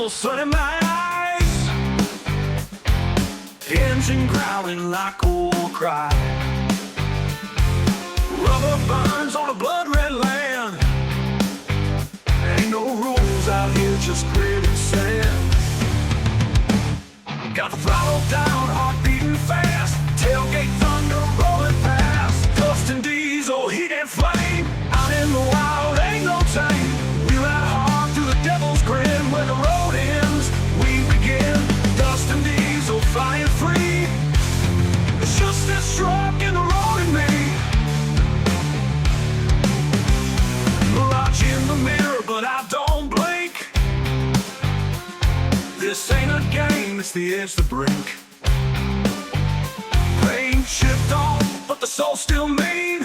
still sun in my eyes, engine growling like a war cry. Rubber burns on a blood-red land. Ain't no rules out here, just grit and sand. Got the throttle down, heart beating fast, tailgate thunder rolling past. Dust and diesel, heat and flame, out in the wild, ain't no tame. Wheel out hard through the devil's grin. Where the road ends, we begin. Dust and diesel, flying free. It's just this truck and the road and me. Mirage in the mirror, but I don't blink. This ain't a game, it's the edge, the brink. Paint chipped off, but the soul still means.